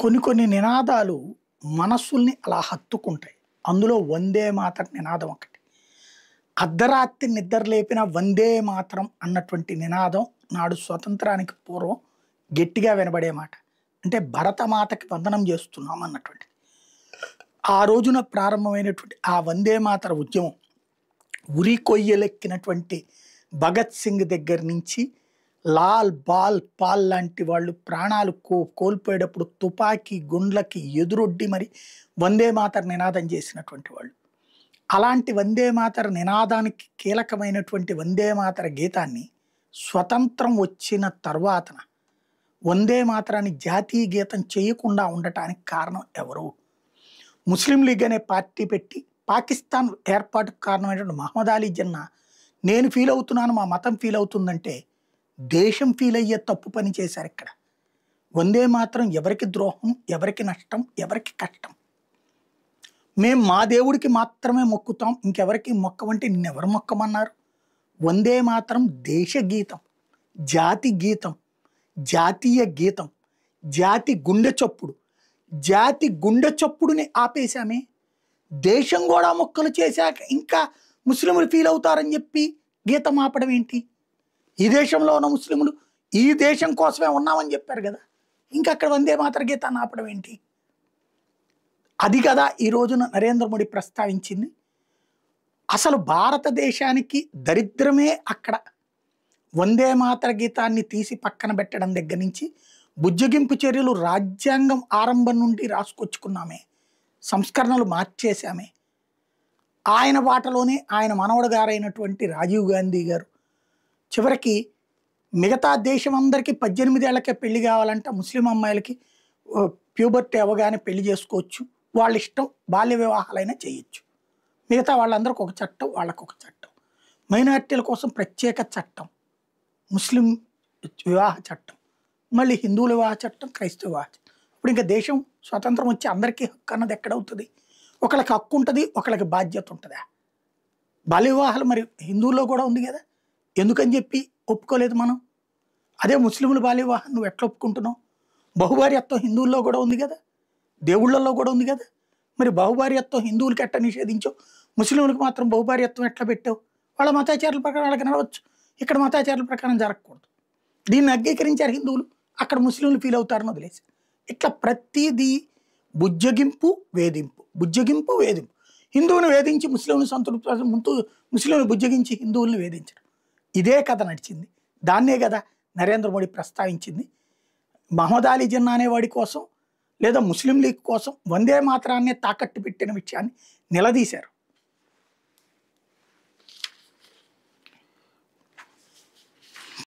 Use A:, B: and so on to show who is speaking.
A: కొన్ని కొన్ని నినాదాలు మనస్సుల్ని అలా హత్తుకుంటాయి. అందులో వందే మాతరం నినాదం ఒకటి. అర్ధరాత్రి నిద్ర లేపిన వందే మాతరం అన్నటువంటి నినాదం నాడు స్వతంత్రానికి పూర్వం గట్టిగా వినబడే మాట. అంటే భరతమాతకి వందనం చేస్తున్నాం అన్నటువంటిది. ఆ రోజున ప్రారంభమైనటువంటి ఆ వందే మాతర ఉద్యమం ఉరి కొయ్యలెక్కినటువంటి భగత్ సింగ్ దగ్గర నుంచి లాల్, బాల్, పాల్ లాంటి వాళ్ళు ప్రాణాలు కోల్పోయేటప్పుడు తుపాకీ గుండ్లకి ఎదురొడ్డి మరి వందే మాతర నినాదం చేసినటువంటి వాళ్ళు. అలాంటి వందే మాతర నినాదానికి కీలకమైనటువంటి వందే మాతర గీతాన్ని స్వతంత్రం వచ్చిన తర్వాతన వందే మాతరాన్ని జాతీయ గీతం చేయకుండా ఉండటానికి కారణం ఎవరు? ముస్లిం లీగ్ అనే పార్టీ పెట్టి పాకిస్తాన్ ఏర్పాటుకు కారణమైనటువంటి మహమ్మద్ అలీ జిన్నా నేను ఫీల్ అవుతున్నాను, మా మతం ఫీల్ అవుతుందంటే దేశం ఫీల్ అయ్యే తప్పు పని చేశారు ఇక్కడ. వందే మాత్రం ఎవరికి ద్రోహం, ఎవరికి నష్టం, ఎవరికి కష్టం? మేము మా దేవుడికి మాత్రమే మొక్కుతాం, ఇంకెవరికి మొక్కమంటే నిన్నెవరు మొక్కమన్నారు? వందే మాత్రం దేశ గీతం, జాతి గీతం, జాతీయ గీతం, జాతి గుండె చప్పుడు. జాతి గుండె చప్పుడుని ఆపేశామే. దేశం కూడా మొక్కలు చేశాక ఇంకా ముస్లింలు ఫీల్ అవుతారని చెప్పి గీతం ఆపడం ఏంటి? ఈ దేశంలో ఉన్న ముస్లింలు ఈ దేశం కోసమే ఉన్నామని చెప్పారు కదా, ఇంకా అక్కడ వందే మాతర గీతాన్ని ఆపడం ఏంటి? అది కదా ఈ రోజున నరేంద్ర మోడీ ప్రస్తావించింది. అసలు భారతదేశానికి దరిద్రమే అక్కడ. వందే మాతర గీతాన్ని తీసి పక్కన పెట్టడం దగ్గర నుంచి బుజ్జగింపు చర్యలు రాజ్యాంగం ఆరంభం నుండి రాసుకొచ్చుకున్నామే, సంస్కరణలు మార్చేశామే. ఆయన బాటలోనే ఆయన మనవడు గారైనటువంటి రాజీవ్ గాంధీ గారు చివరికి మిగతా దేశం అందరికీ 18 ఏళ్లకే పెళ్లి కావాలంటే ముస్లిం అమ్మాయిలకి ప్యూబర్టీ అవ్వగానే పెళ్లి చేసుకోవచ్చు, వాళ్ళ ఇష్టం, బాల్య వివాహాలైనా చేయొచ్చు. మిగతా వాళ్ళందరికీ ఒక చట్టం, వాళ్ళకు ఒక చట్టం. మైనారిటీల కోసం ప్రత్యేక చట్టం, ముస్లిం వివాహ చట్టం, మళ్ళీ హిందువుల వివాహ చట్టం, క్రైస్తవ వివాహ చట్టం. ఇప్పుడు ఇంకా దేశం స్వతంత్రం వచ్చి అందరికీ హక్కు అన్నది ఎక్కడవుతుంది? ఒకళ్ళకి హక్కు ఉంటుంది, ఒకళ్ళకి బాధ్యత ఉంటుందా? బాల్య వివాహాలు మరి హిందువుల్లో కూడా ఉంది కదా, ఎందుకని చెప్పి ఒప్పుకోలేదు మనం? అదే ముస్లింల బాల్య వివాహం నువ్వు ఎట్లా ఒప్పుకుంటున్నావు? బహుభార్యత్వం హిందువుల్లో కూడా ఉంది కదా, దేవుళ్ళల్లో కూడా ఉంది కదా. మరి బహుభార్యత్వం హిందువులకి ఎట్లా నిషేధించావు, ముస్లింలకు మాత్రం బహుభార్యత్వం ఎట్లా పెట్టావు? వాళ్ళ మతాచారాల ప్రకారం వాళ్ళకి నడవచ్చు, ఇక్కడ మతాచారాల ప్రకారం జరగకూడదు. దీన్ని అంగీకరించారు హిందువులు, అక్కడ ముస్లింలు ఫీల్ అవుతారని వదిలేసి. ఇట్లా ప్రతిదీ బుజ్జగింపు వేధింపు, బుజ్జగింపు వేధింపు. హిందువుని వేధించి ముస్లింలు సంతృప్తి, ముందు ముస్లింలు బుజ్జగించి హిందువుల్ని వేధించడం, ఇదే కథ నడిచింది. దాన్నే కదా నరేంద్ర మోడీ ప్రస్తావించింది. మహమ్మద్ అలీ జిన్నా అనేవాడి కోసం లేదా ముస్లిం లీగ్ కోసం వందే మాతరాన్నే తాకట్టు పెట్టిన విషయాన్ని నిలదీశారు.